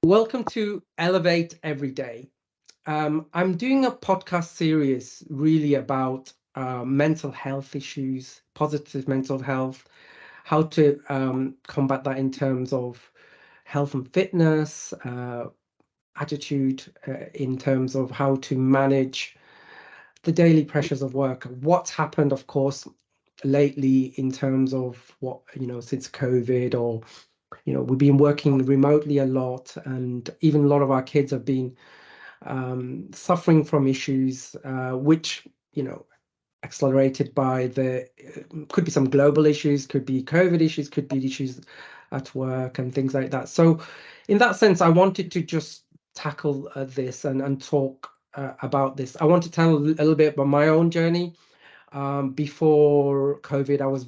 Welcome to Elevate Every Day. I'm doing a podcast series really about mental health issues, positive mental health, how to combat that in terms of health and fitness, attitude, in terms of how to manage the daily pressures of work. What's happened, of course, lately in terms of what, since COVID or we've been working remotely a lot, and even a lot of our kids have been suffering from issues, which accelerated by the could be some global issues, could be COVID issues, could be issues at work and things like that. So, in that sense, I wanted to just tackle this and talk about this. I want to tell a little bit about my own journey. Before COVID, I was,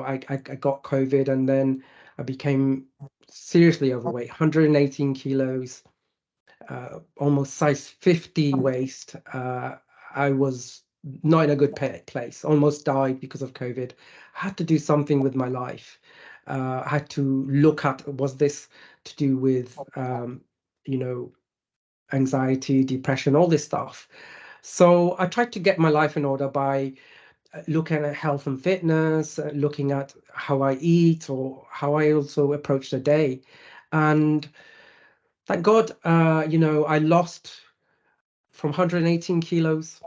I got COVID, and then I became seriously overweight, 118 kilos, almost size 50 waist. I was not in a good place, almost died because of COVID. I had to do something with my life. I had to look at, was this to do with, you know, anxiety, depression, all this stuff. So I tried to get my life in order by looking at health and fitness, looking at how I eat or how I also approach the day. And thank God, I lost from 118 kilos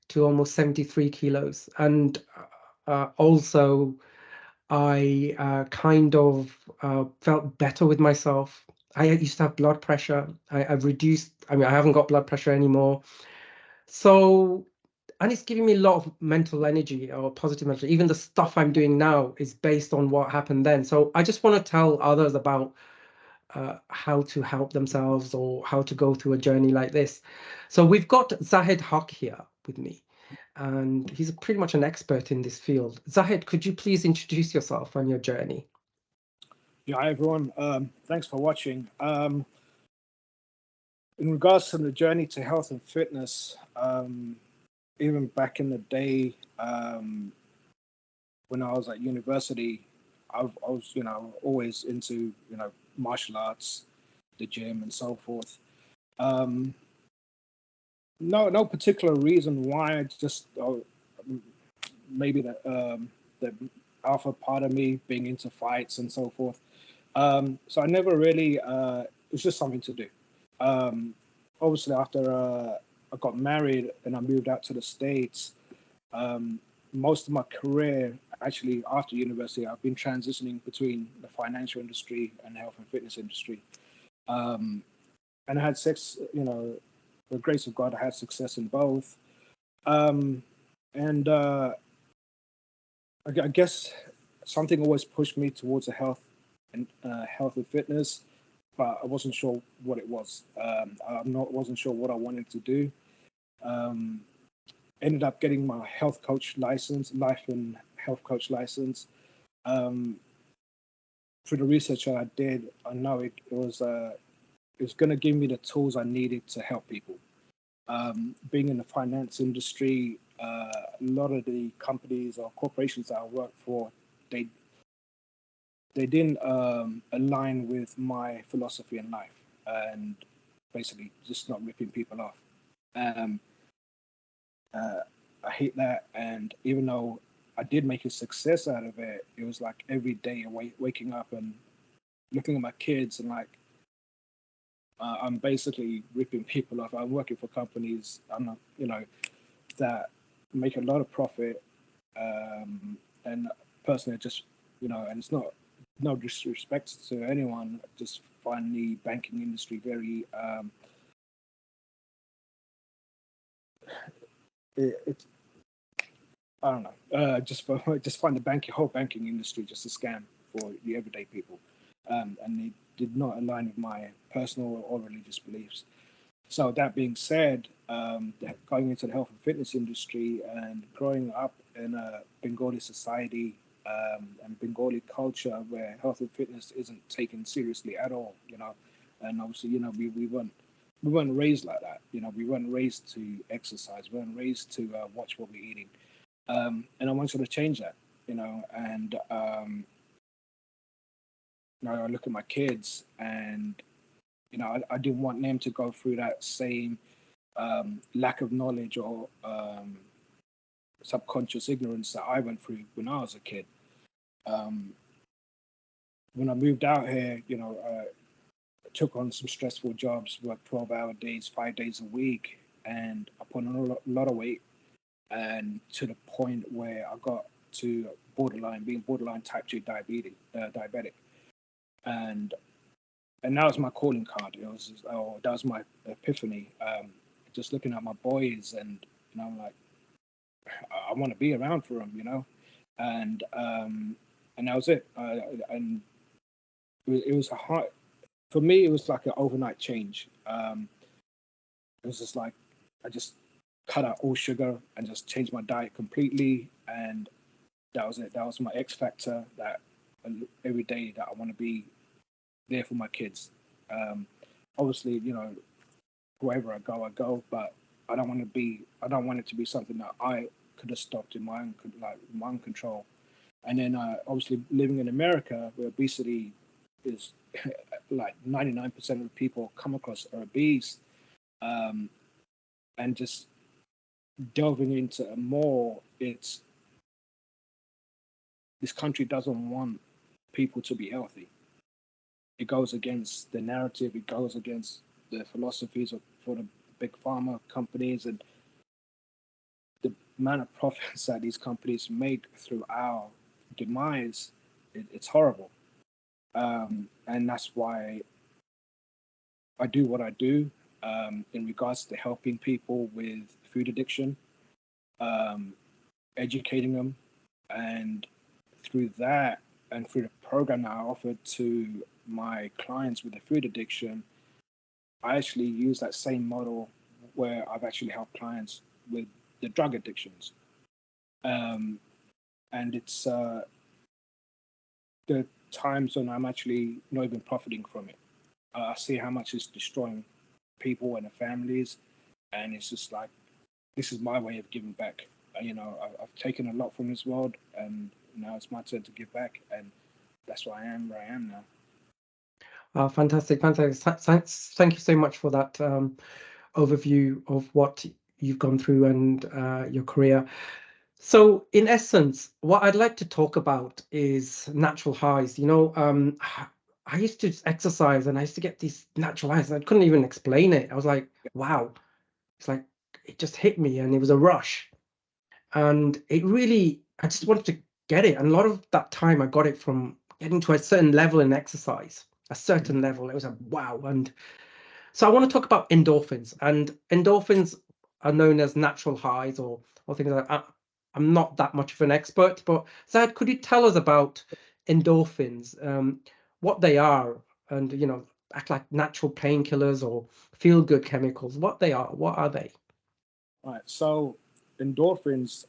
to almost 73 kilos. And also, I kind of felt better with myself. I used to have blood pressure. I've reduced, I haven't got blood pressure anymore. So, and it's giving me a lot of mental energy or positive mental. Even the stuff I'm doing now is based on what happened then. So I just want to tell others about how to help themselves or how to go through a journey like this. So we've got Zahid Haq here with me, and he's pretty much an expert in this field. Zahid, could you please introduce yourself and your journey? Yeah, hi everyone. Thanks for watching. In regards to the journey to health and fitness, even back in the day when I was at university, I was, always into, martial arts, the gym, and so forth. Um, no particular reason why. Just maybe the alpha part of me being into fights and so forth. So I never really. It was just something to do. Um, Obviously, after I got married and I moved out to the States, um, most of my career, actually after university, I've been transitioning between the financial industry and the health and fitness industry. Um, and I had six, the grace of God, I had success in both. Um, and I guess something always pushed me towards the health and fitness, but I wasn't sure what it was. Wasn't sure what I wanted to do. Um, Ended up getting my health coach license, life and health coach license. Um, through the research that I did, I know it was going to give me the tools I needed to help people. Being in the finance industry, a lot of the companies or corporations that I work for, they they didn't align with my philosophy in life, and basically just not ripping people off. Um, uh, I hate that, and even though I did make a success out of it, it was like every day waking up and looking at my kids and like I'm basically ripping people off. I'm working for companies I'm not, that make a lot of profit, and personally, just and it's not no disrespect to anyone. I just find the banking industry very it's I don't know. Just find the whole banking industry just a scam for the everyday people, and they did not align with my personal or religious beliefs. So that being said, going into the health and fitness industry and growing up in a Bengali society and Bengali culture where health and fitness isn't taken seriously at all, and obviously, we weren't raised like that. We weren't raised to exercise. We weren't raised to watch what we're eating. And I wanted to change that, and I look at my kids and I didn't want them to go through that same lack of knowledge or subconscious ignorance that I went through when I was a kid. Um, when I moved out here, I took on some stressful jobs, worked 12-hour days, 5 days a week, and I put on a lot of weight, and to the point where I got to being borderline type 2 diabetic, and and that was my calling card. That was my epiphany. Just looking at my boys, and I'm like, I want to be around for them, and and that was it. And it was a hard for me. It was like an overnight change. It was just like I just cut out all sugar and just changed my diet completely, and that was it. That was my X factor. That every day that I want to be there for my kids. Um, Obviously, wherever I go, I go. But I don't want to be. I don't want it to be something that I could have stopped in my own control. And then obviously living in America, where obesity is like 99% of the people come across are obese, um, and just delving into more, it's this country doesn't want people to be healthy. It goes against the narrative. It goes against the philosophies for the big pharma companies, and the amount of profits that these companies make through our demise. It's horrible, and that's why I do what I do in regards to helping people with food addiction, um, educating them, and through that and through the program that I offered to my clients with the food addiction, I actually use that same model where I've actually helped clients with the drug addictions. Um, and it's the times when I'm actually not even profiting from it. I see how much it's destroying people and their families, and it's just like this is my way of giving back. I've taken a lot from this world, and now it's my turn to give back, and that's why I am where I am now. Fantastic, fantastic. Thanks, thank you so much for that overview of what you've gone through and your career. So, in essence, what I'd like to talk about is natural highs. I used to exercise and I used to get these natural highs. I couldn't even explain it. I was like, wow, it's like it just hit me and it was a rush. And it really, I just wanted to get it. And a lot of that time, I got it from getting to a certain level in exercise, a certain level. It was a wow. And so I want to talk about endorphins, and endorphins are known as natural highs or things like that. I'm not that much of an expert, but Zad, could you tell us about endorphins, what they are, and act like natural painkillers or feel good chemicals, what they are, what are they? All right. So endorphins,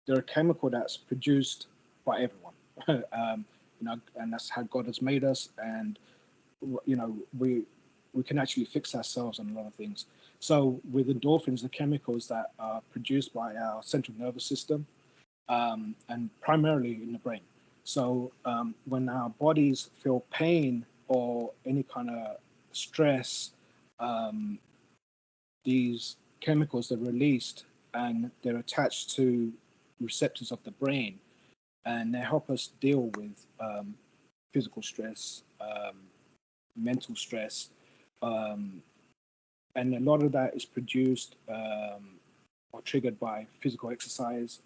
they're a chemical that's produced by everyone. And that's how God has made us. And we can actually fix ourselves on a lot of things. So with endorphins, the chemicals that are produced by our central nervous system, and primarily in the brain. So when our bodies feel pain or any kind of stress, um, these chemicals are released and they're attached to receptors of the brain, and they help us deal with physical stress, mental stress, um, and a lot of that is produced or triggered by physical exercise,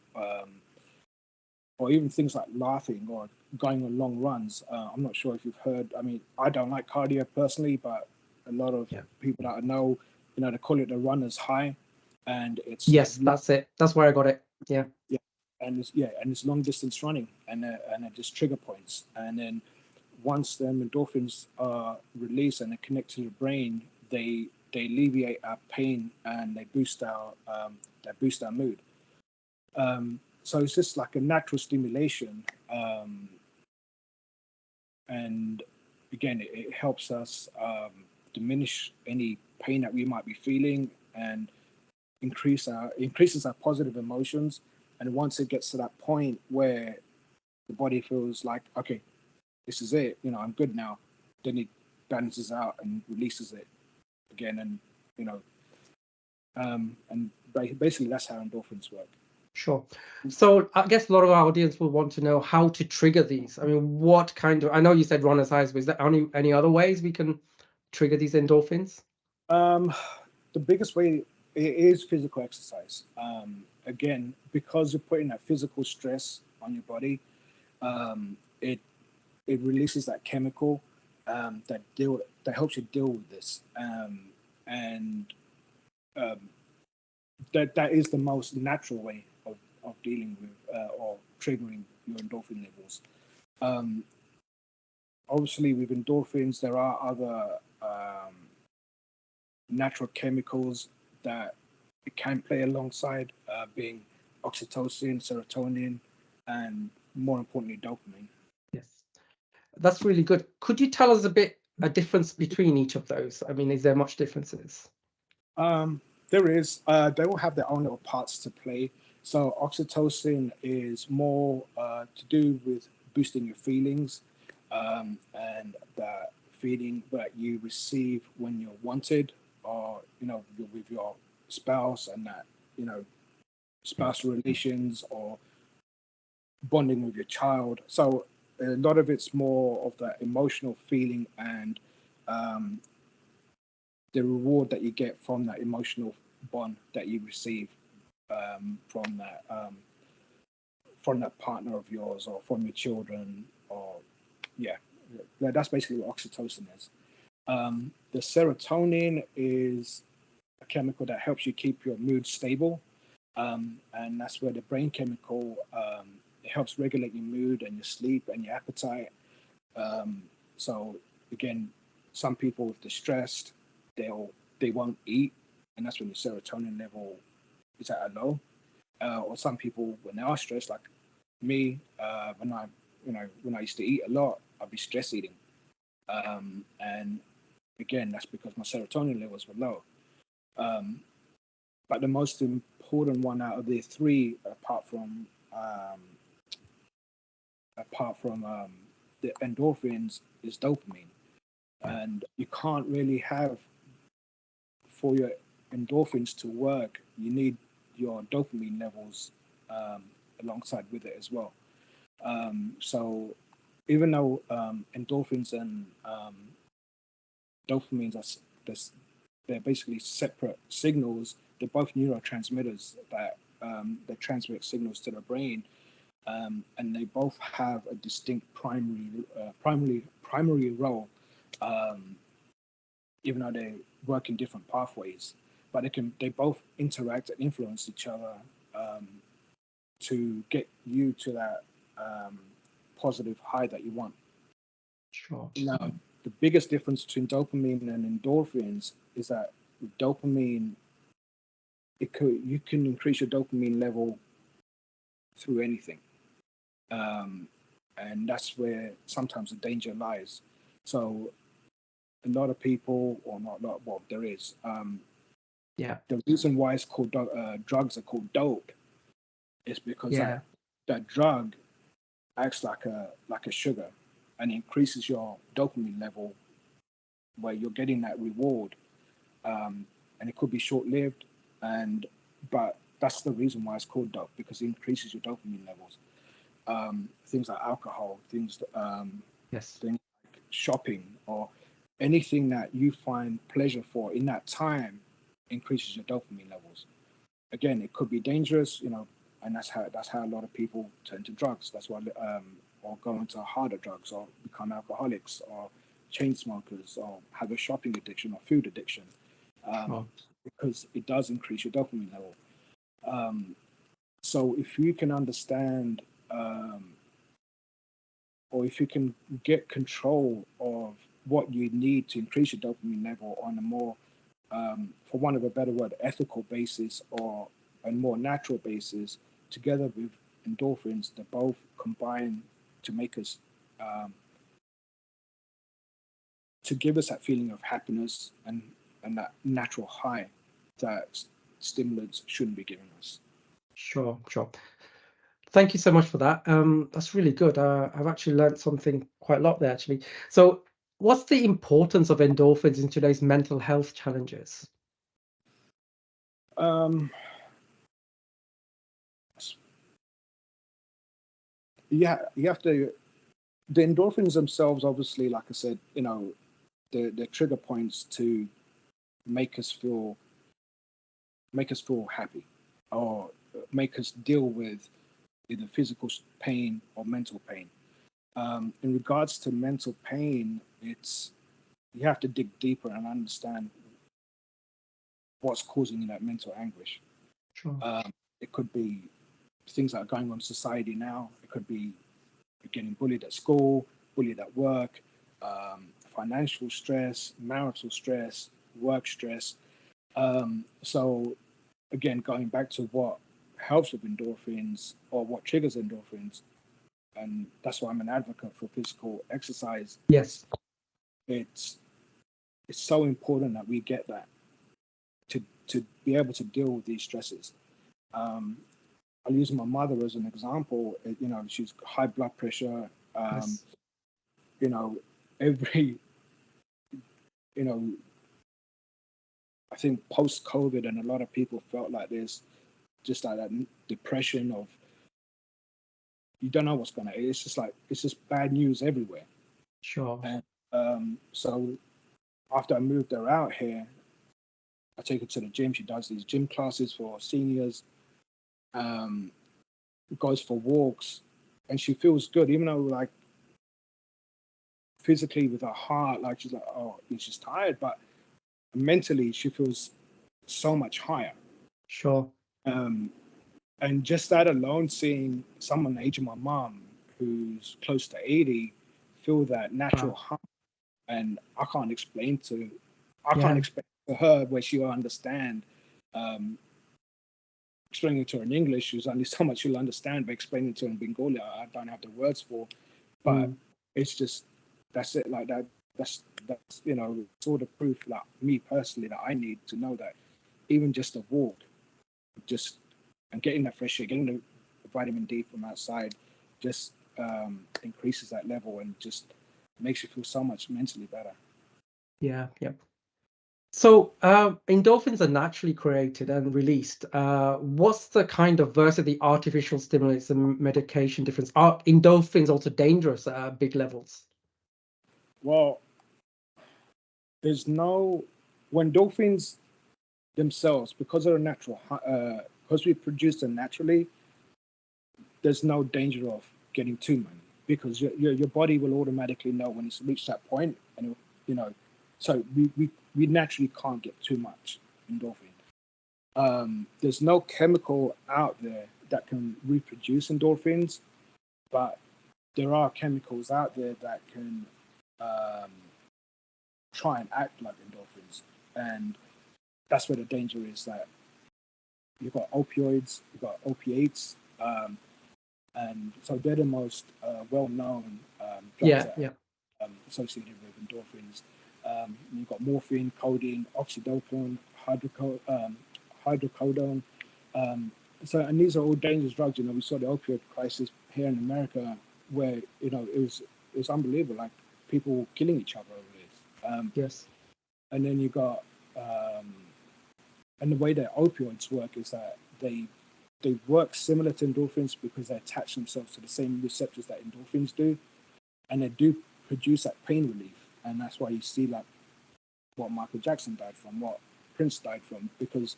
or even things like laughing or going on long runs. I'm not sure if you've heard. I mean, I don't like cardio personally, but a lot of Yeah. people that I know, they call it the runner's high, and it's like Yes, that's it. That's where I got it. Yeah. yeah, and it's long distance running, and it just trigger points, and then once the endorphins are released and they connect to the brain, they alleviate our pain and they boost our mood. So it's just like a natural stimulation, and again, it helps us diminish any pain that we might be feeling and increases our positive emotions. And once it gets to that point where the body feels like, okay, this is it, I'm good now, then balances out and releases it again, and you know, and basically that's how endorphins work. Sure. So I guess a lot of our audience will want to know how to trigger these. I mean, what kind of, I know you said runner's highs, but is there any other ways we can trigger these endorphins? Um, the biggest way is physical exercise. Again, because you're putting that physical stress on your body, it releases that chemical that helps you deal with this, and um, that is the most natural way of dealing with or triggering your endorphin levels. Um, Obviously, with endorphins, there are other natural chemicals that it can play alongside, being oxytocin, serotonin, and more importantly, dopamine. Yes. That's really good. Could you tell us a difference between each of those? I mean, is there much differences? There is. They will have their own little parts to play. So oxytocin is more to do with boosting your feelings, and that feeling that you receive when you're wanted, or you're with your spouse, and that you know spousal relations, or bonding with your child. So a lot of it's more of that emotional feeling, and um, the reward that you get from that emotional bond that you receive, from that partner of yours, or from your children, or yeah, that's basically what oxytocin is. The serotonin is a chemical that helps you keep your mood stable, and that's where the brain chemical, it helps regulate your mood and your sleep and your appetite. So again, some people, if they're stressed, they won't eat, and that's when the serotonin level is at a low. Or some people, when they are stressed, like me, when I used to eat a lot, I'd be stress eating, and again, that's because my serotonin levels were low. Um, but the most important one out of the three, um, apart from the endorphins, is dopamine. Yeah, And you can't really have, for your endorphins to work, you need your dopamine levels, um, alongside with it as well. So even though endorphins and dopamines they're basically separate signals, they're both neurotransmitters that transmit signals to the brain, and they both have a distinct primary role, um, even though they work in different pathways. But they both interact and influence each other, um, to get you to that um, positive high that you want. sure. Now, the biggest difference between dopamine and endorphins is that with dopamine, you can increase your dopamine level through anything, um, and that's where sometimes the danger lies. So a lot of people, or not a lot, well, there is. Yeah, The reason why it's called drugs are called dope is because yeah, that drug acts like a sugar, and increases your dopamine level, where you're getting that reward, and it could be short lived, and but that's the reason why it's called dope, because it increases your dopamine levels. Things like alcohol, yes, things like shopping, or anything that you find pleasure for in that time increases your dopamine levels. Again, it could be dangerous, and that's how a lot of people turn to drugs. That's why, or go into harder drugs, or become alcoholics, or chain smokers, or have a shopping addiction or food addiction, um, sure. because it does increase your dopamine level. Um, so if you can understand, um, or if you can get control of what you need to increase your dopamine level on a more, for want of a better word, ethical basis, or a more natural basis, together with endorphins, they both combine to make us, um, to give us that feeling of happiness, and that natural high that stimulants shouldn't be giving us. Sure, sure. Thank you so much for that. That's really good. I've actually learned something quite a lot there, actually. So what's the importance of endorphins in today's mental health challenges? Um, you have to, the endorphins themselves, obviously, like I said, they're trigger points to make us feel happy, or make us deal with either physical pain or mental pain. In regards to mental pain, it's you have to dig deeper and understand what's causing you that mental anguish. Sure. It could be things that are going on in society now. It could be getting bullied at school, bullied at work, financial stress, marital stress, work stress. So again, going back to what helps with endorphins or what triggers endorphins, and that's why I'm an advocate for physical exercise. Yes. It's it's so important that we get that to be able to deal with these stresses. Um, I'll use my mother as an example. She's high blood pressure. Yes. You know, every you know, I think post COVID, and a lot of people felt like there's just like that depression of you don't know what's gonna. It's just like it's just bad news everywhere. Sure. And so after I moved her out here, I take her to the gym. She does these gym classes for seniors. Um, Goes for walks, and she feels good, even though like physically with her heart, like she's like, oh, she's tired, but mentally she feels so much higher. Sure. Um, and just that alone, seeing someone the age of my mom, who's close to 80, feel that natural Wow. high, and I can't Yeah. explain to her where she'll understand. Um, Explaining it to her in English, there's only so much she'll understand, but explaining it to her in Bengali, I don't have the words for. But Mm. it's just that's it. Like that. That's sort of proof that me personally that I need to know that even just a walk, just and getting that fresh air, getting the vitamin D from outside, just increases that level and just makes you feel so much mentally better. Yeah. Yeah. So, endorphins are naturally created and released. What's the kind of versus the artificial stimulants and medication difference? Are endorphins also dangerous at big levels? Well, there's no when dolphins themselves, because they're natural, because we produce them naturally, there's no danger of getting too many because your body will automatically know when it's reached that point, and you know, so we naturally can't get too much endorphin. There's no chemical out there that can reproduce endorphins, but there are chemicals out there that can um, try and act like endorphins, and that's where the danger is. That you've got opioids, you've got opiates, and so they're the most well-known drugs Yeah. that Yeah. are associated with endorphins. You've got morphine, codeine, oxycodone, hydrocodone. Um, and these are all dangerous drugs. We saw the opioid crisis here in America, where it was unbelievable, like people killing each other over this. Yes. And then you got and the way that opioids work is that they work similar to endorphins because they attach themselves to the same receptors that endorphins do, and they do produce that pain relief. And that's why you see like what Michael Jackson died from, what Prince died from, because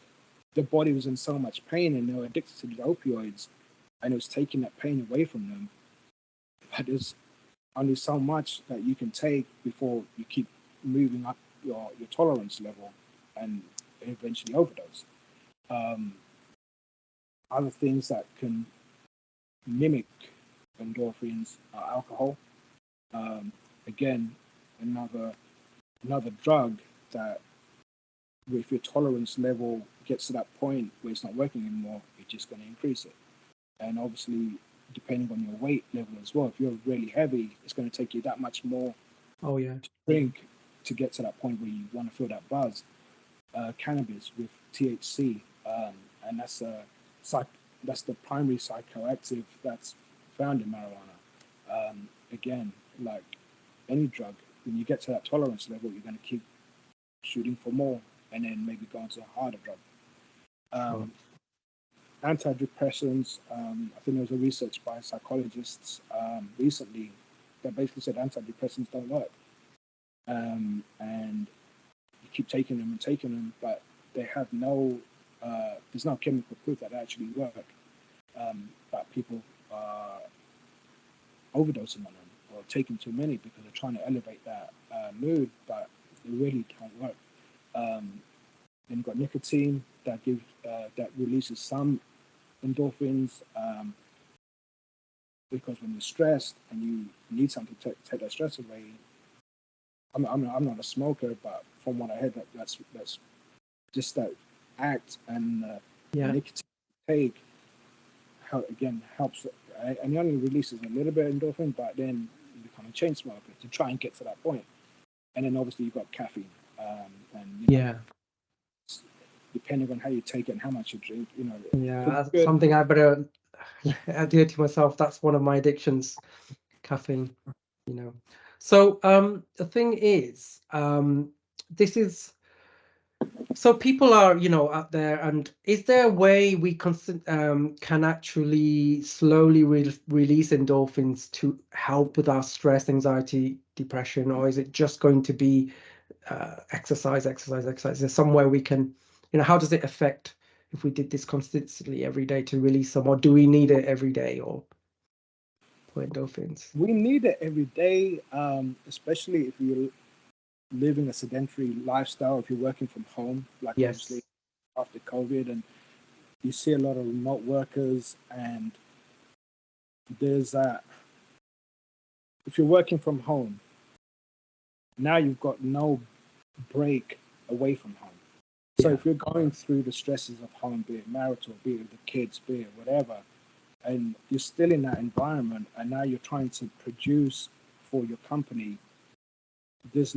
their body was in so much pain and they were addicted to the opioids, and it was taking that pain away from them. But there's only so much that you can take before you keep moving up your tolerance level and eventually overdose. Um, Other things that can mimic endorphins are alcohol. Um, Again, another drug that if your tolerance level gets to that point where it's not working anymore, you're just going to increase it. And obviously, depending on your weight level as well, if you're really heavy, it's going to take you that much more Oh, yeah. to drink to get to that point where you want to feel that buzz. Cannabis with THC, and psych- that's the primary psychoactive that's found in marijuana. Again, like any drug, when you get to that tolerance level, you're going to keep shooting for more, and then maybe go into a harder drug. Sure. Antidepressants. I think there was a research by psychologists recently that basically said antidepressants don't work, and you keep taking them and taking them, but they have no. There's no chemical proof that they actually work. But people are overdosing on them or taking too many because they're trying to elevate that mood, but they really don't work. Then you've got nicotine that releases some endorphins, because when you're stressed and you need something to take that stress away. I'm not a smoker, but from what I heard, that's just that act and the Yeah. nicotine take again helps, and it only releases a little bit of endorphin, but then you become a chain smoker to try and get to that point. And then obviously you've got caffeine, and Yeah. depending on how you take it and how much you drink, Yeah. could be That's good. something I better adhere to myself. That's one of my addictions, caffeine. You know. So the thing is, this is so people are, out there, and is there a way we can actually slowly release endorphins to help with our stress, anxiety, depression, or is it just going to be exercise, exercise, exercise? Is there somewhere we can, how does it affect if we did this consistently every day to release some, or do we need it every day or for endorphins? We need it every day, especially if you're living a sedentary lifestyle, if you're working from home, like obviously Yes. after COVID, and you see a lot of remote workers, and there's that. If you're working from home, now you've got no break away from home. So Yeah. if you're going through the stresses of home, be it marital, be it with the kids, be it whatever, and you're still in that environment, and now you're trying to produce for your company, there's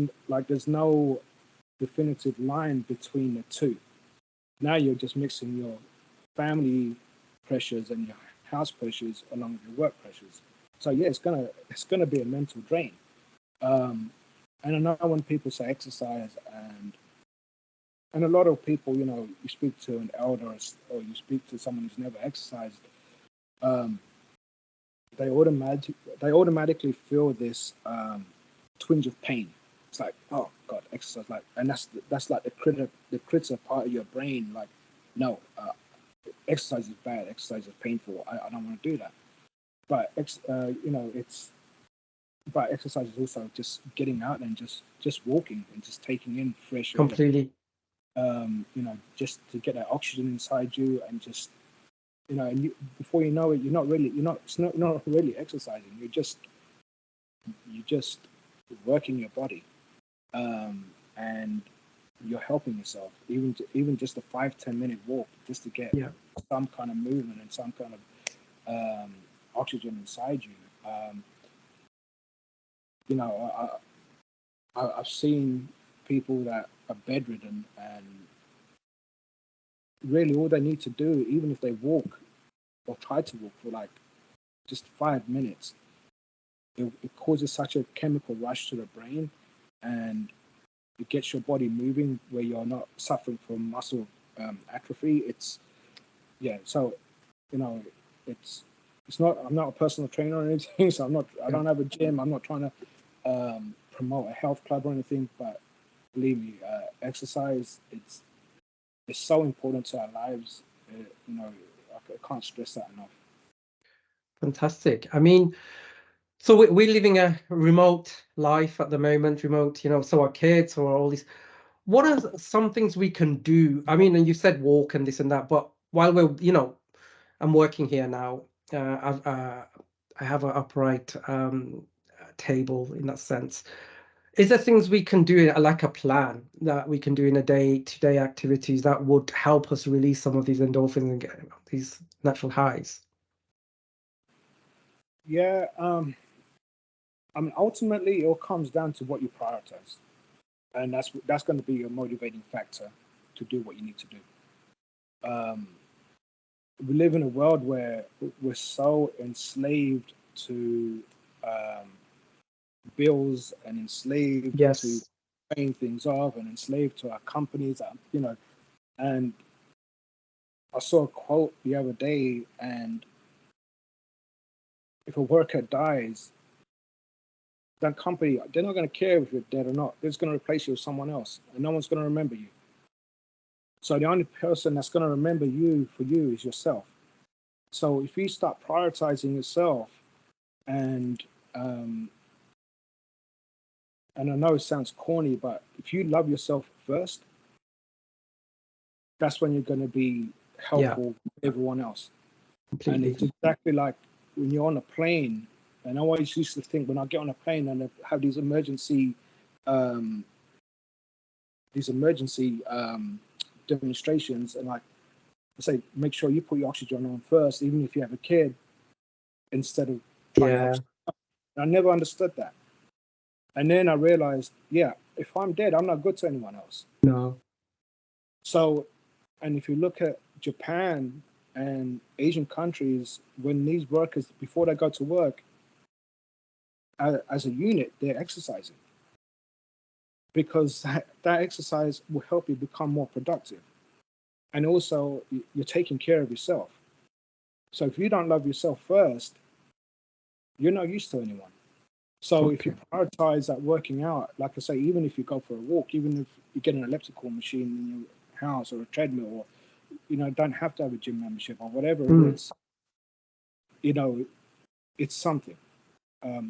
no definitive line between the two. Now you're just mixing your family pressures and your house pressures along with your work pressures. So yeah, it's gonna be a mental drain. Um, and I know when people say exercise, and a lot of people, you speak to an elder, or you speak to someone who's never exercised, um, they automatically feel this twinge of pain. It's like, oh God, exercise, like, and that's like the critter part of your brain, like, no, exercise is bad, exercise is painful. I don't want to do that. But but exercise is also just getting out and just walking and just taking in fresh air. Completely. Just to get that oxygen inside you, and just and before you know it, you're not really exercising. You're just working your body, and you're helping yourself. Even just a 5-10 minute walk, just to get Yeah. some kind of movement and some kind of oxygen inside you. Um, I've seen people that are bedridden, and really all they need to do, even if they walk or try to walk for like just 5 minutes, it causes such a chemical rush to the brain, and it gets your body moving where you're not suffering from muscle atrophy. So you know, it's not. I'm not a personal trainer or anything, so I Yeah. don't have a gym. I'm not trying to promote a health club or anything. But believe me, exercise it's so important to our lives. I can't stress that enough. Fantastic. I mean, so we're living a remote life at the moment, remote, so our kids or all these. What are some things we can do? I mean, and you said walk and this and that, but while I'm working here now, I have an upright table in that sense. Is there things we can do, like a plan that we can do in a day-to-day activities that would help us release some of these endorphins and get these natural highs? Yeah. I mean, ultimately, it all comes down to what you prioritize, and that's going to be your motivating factor to do what you need to do. Um, we live in a world where we're so enslaved to um, bills and enslaved to Yes. paying things off and enslaved to our companies, and I saw a quote the other day, and if a worker dies, that company, they're not going to care if you're dead or not. They're just going to replace you with someone else, and no one's going to remember you. So the only person that's going to remember you for you is yourself. So if you start prioritizing yourself, and um, and I know it sounds corny, but if you love yourself first, that's when you're going to be Yeah, helpful to everyone else. And completely. it's exactly like when you're on a plane. And I always used to think when I get on a plane and I have um, these emergency demonstrations, and like I say, make sure you put your oxygen on first, even if you have a kid, instead of trying to help. Yeah. I never understood that. And then I realized, yeah, if I'm dead, I'm not good to anyone else. No. So, and if you look at Japan and Asian countries, when these workers, before they go to work, as a unit, they're exercising because that exercise will help you become more productive. And also, you're taking care of yourself. So if you don't love yourself first, you're not used to anyone. So if you Okay. prioritize that working out, like I say, even if you go for a walk, even if you get an elliptical machine in your house or a treadmill, or don't have to have a gym membership or whatever it Mm. is, you know, it's something.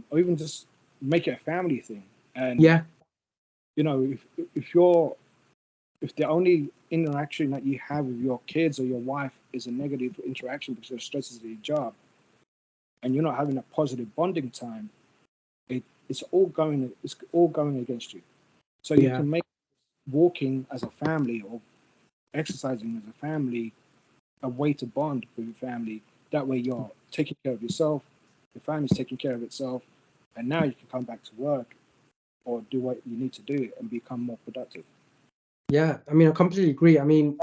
Or even just make it a family thing. And Yeah. if you're if the only interaction that you have with your kids or your wife is a negative interaction because of stresses of your job, and you're not having a positive bonding time, it's all going against you. So you Yeah. can make walking as a family or exercising as a family a way to bond with your family. That way you're taking care of yourself, your family's taking care of itself, and now you can come back to work or do what you need to do and become more productive. Yeah. I mean, I completely agree. I mean,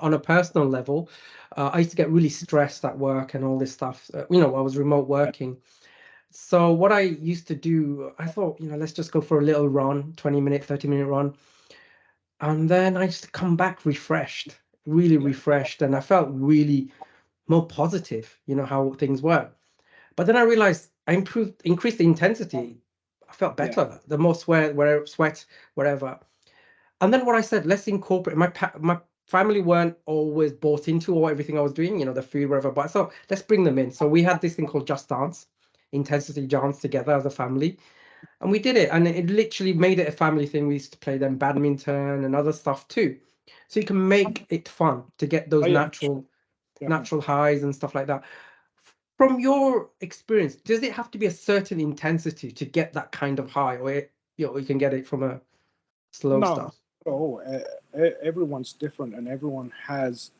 on a personal level, I used to get really stressed at work and all this stuff. I was remote working. So what I used to do, I thought, let's just go for a little run, 20-minute, 30-minute run. And then I used to come back refreshed, really Yeah, refreshed. And I felt really more positive, how things were. But then I realized increased the intensity. I felt yeah, better. The more sweat, wherever. And then what I said, let's incorporate. My family weren't always bought into all everything I was doing, the food, wherever. But so let's bring them in. So we had this thing called Just Dance, intensity dance together as a family, and we did it. And it literally made it a family thing. We used to play then badminton and other stuff too. So you can make it fun to get oh those yeah, definitely. natural highs and stuff like that. From your experience, does it have to be a certain intensity to get that kind of high, or you can get it from a slow No, not stuff? at all. Everyone's different, and everyone has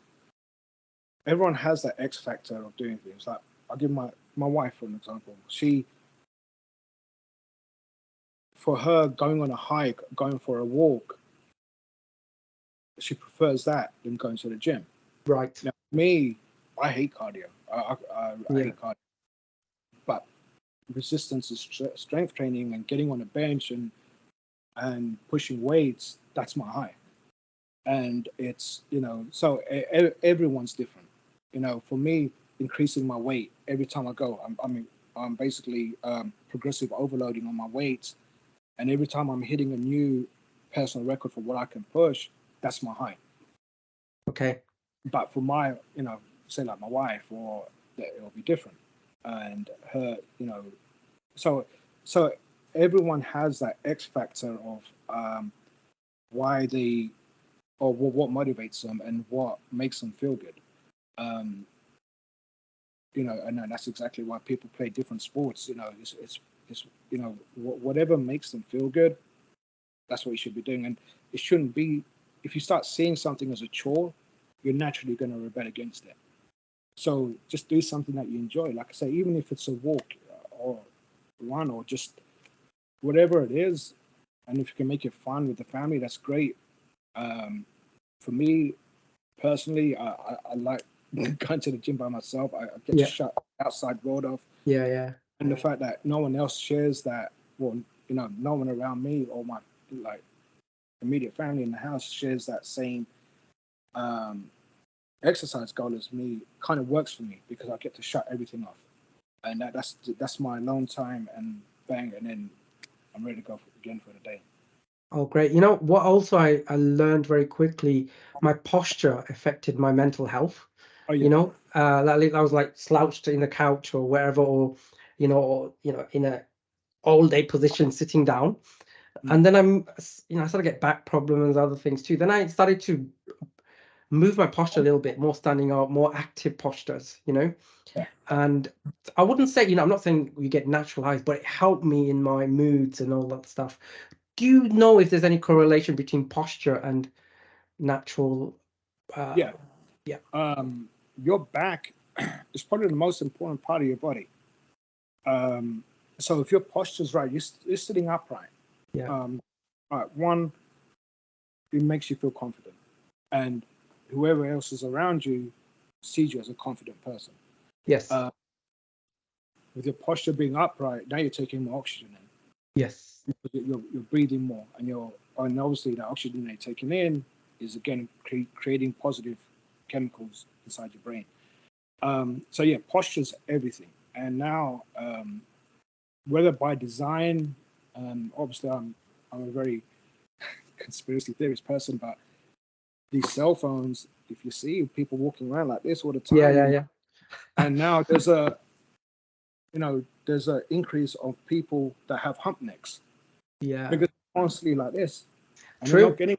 that X factor of doing things. Like I'll give my wife for an example. For her, going on a hike, going for a walk, she prefers that than going to the gym. Right. Now, me, I hate cardio. I Yeah. hate cardio, but resistance is strength training and getting on a bench and pushing weights. That's my high. And it's so everyone's different. For me, increasing my weight every time I go, I'm basically progressive overloading on my weights, and every time I'm hitting a new personal record for what I can push, that's my high. Okay. But for my say like my wife, or it'll be different, and her, so so everyone has that X factor of why they, or what motivates them and what makes them feel good. Um, and that's exactly why people play different sports. It's whatever makes them feel good, that's what you should be doing. And it shouldn't be, if you start seeing something as a chore, you're naturally going to rebel against it. So just do something that you enjoy. Like I say, even if it's a walk or run or just whatever it is, and if you can make it fun with the family, that's great. Um, for me, personally, I like going to the gym by myself. I get to Yeah. shut outside world off, Yeah. Yeah. and the fact that no one else shares that. Well, no one around me or my like immediate family in the house shares that same um, exercise goal as me, kind of works for me because I get to shut everything off, and that's my alone time, and bang, and then I'm ready to go again for the day. Oh, great. You know what? Also, I learned very quickly my posture affected my mental health. Oh You yeah, know, I was like slouched in the couch or wherever, or in a all day position sitting down. mm, And then I started to get back problems, other things too. Then I started to move my posture a little bit, more standing up, more active postures, yeah, And I wouldn't say, I'm not saying you get natural highs, but it helped me in my moods and all that stuff. Do you know if there's any correlation between posture and natural? yeah. Uh, yeah, Your back is probably the most important part of your body. Um, so if your posture's right, you're sitting upright. yeah, Um, one, it makes you feel confident, and whoever else is around you sees you as a confident person. yes, Uh, with your posture being upright, now you're taking more oxygen in. yes, You're breathing more, and obviously the oxygen you're taking in is again creating positive chemicals inside your brain. So yeah, posture's everything. And now, whether by design, obviously I'm a very conspiracy theorist person, but these cell phones, if you see people walking around like this all the yeah, time, yeah, yeah, and now there's a increase of people that have hump necks yeah. because they're constantly like this, and they're not True. getting.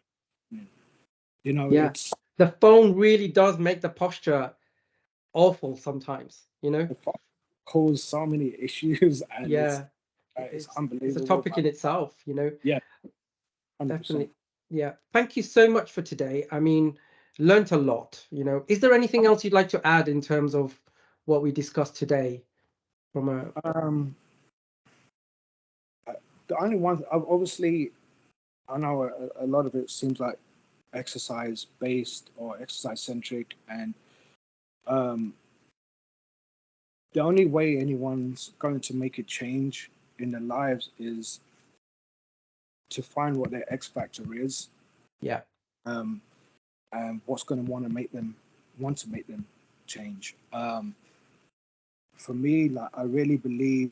Yeah, It's the phone really does make the posture awful sometimes. the cause so many issues, and Yeah, it's it's a unbelievable. topic in itself. Yeah, 100%. Definitely. Yeah. Thank you so much for today. I mean, learnt a lot. Is there anything else you'd like to add in terms of what we discussed today from a Um, the only one, obviously, I know a lot of it seems like exercise based or exercise centric, and um, the only way anyone's going to make a change in their lives is to find what their X factor is, yeah, um, and what's going to want to make them change. For me, like I really believe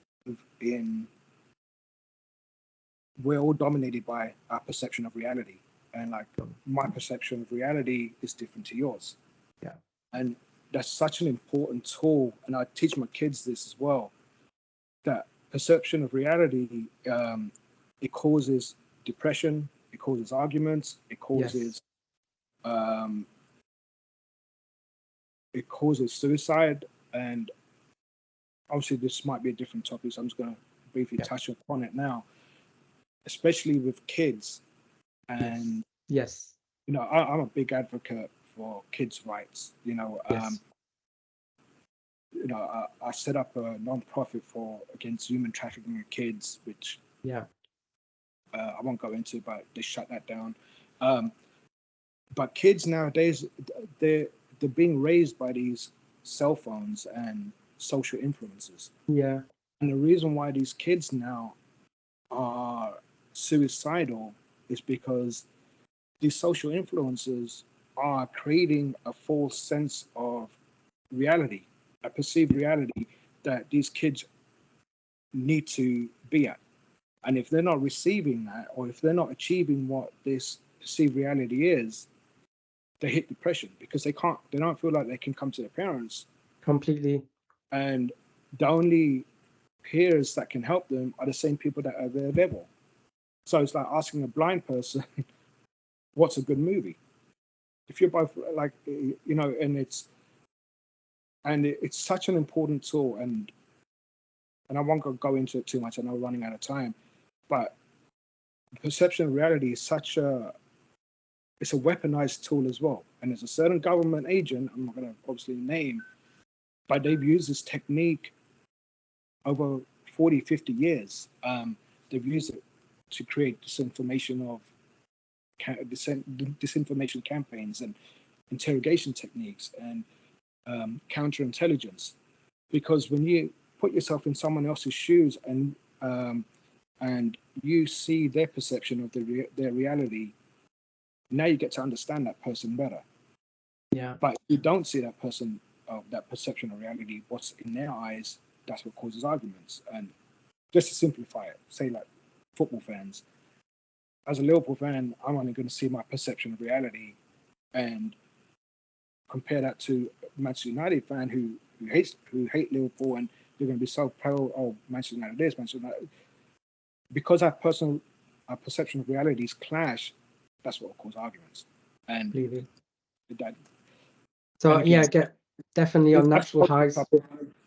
in we're all dominated by our perception of reality, and like my perception of reality is different to yours, yeah, and that's such an important tool. And I teach my kids this as well. That perception of reality, it causes depression, it causes arguments, yes, um, it causes suicide, and obviously this might be a different topic, so I'm just going to briefly yeah, touch upon it now, especially with kids. yes, And yes, I'm a big advocate for kids' rights. yes, I set up a non-profit for against human trafficking of kids, which yeah, I won't go into, but they shut that down. Um, but kids nowadays, they're they're being raised by these cell phones and social influences, yeah, and the reason why these kids now are suicidal is because these social influences are creating a false sense of reality, a perceived reality that these kids need to be at. And if they're not receiving that, or if they're not achieving what this perceived reality is, they hit depression because they don't feel like they can come to their parents. completely, And the only peers that can help them are the same people that are their level. So it's like asking a blind person, what's a good movie? If you're both like, and it's such an important tool. And I won't go into it too much. I know we're running out of time, but perception of reality is it's a weaponized tool as well. And there's a certain government agent, I'm not going to obviously name, but they've used this technique over 40, 50 years. They've used it to create disinformation campaigns and interrogation techniques and counterintelligence. Because when you put yourself in someone else's shoes and you see their perception of their reality, now you get to understand that person better. Yeah. But if you don't see that person, that perception of reality, what's in their eyes, that's what causes arguments. And just to simplify it, say like football fans, as a Liverpool fan, I'm only going to see my perception of reality and compare that to a Manchester United fan who hate Liverpool, and they're going to be so pro, oh, Manchester United this, Manchester United, because our perception of realities clash. That's what will cause arguments. And Completely. that, and So again, yeah, get definitely on that's natural highs.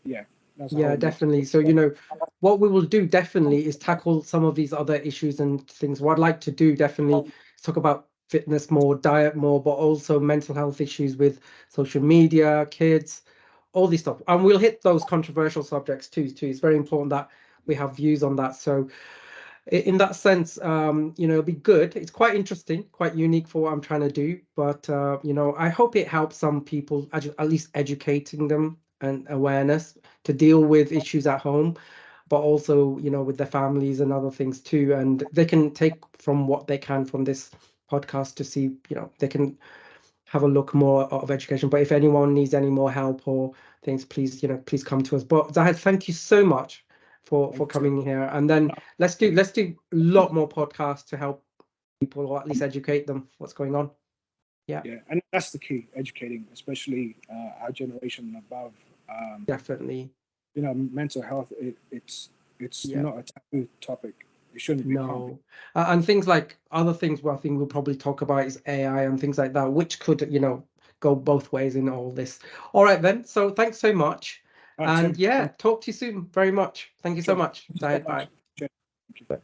yeah, that's a Yeah, whole next. definitely. So, what we will do definitely is tackle some of these other issues and things. What I'd like to do definitely is talk about fitness more, diet more, but also mental health issues with social media, kids, all these stuff. And we'll hit those controversial subjects too. It's very important that we have views on that. So in that sense, it'll be good. It's quite interesting, quite unique for what I'm trying to do. But I hope it helps some people, at least educating them and awareness to deal with issues at home, but also, with their families and other things too. And they can take from what they can from this podcast to see, they can have a look more of education. But if anyone needs any more help or things, please come to us. But Zahid, thank you so much for coming here. And then let's do a lot more podcasts to help people, or at least educate them what's going on. Yeah, Yeah, and that's the key, educating, especially our generation and above. Um, definitely. Mental health, it's Yeah. not a taboo topic. It can't be. No. And things like other things where I think we'll probably talk about is AI and things like that, which could, go both ways in all this. All right, then. So thanks so much. All right, And Tim. yeah, talk to you soon very much. Thank you so Sure. much. Thank you so Zahid, much. bye. Cheers. Thank you. Bye.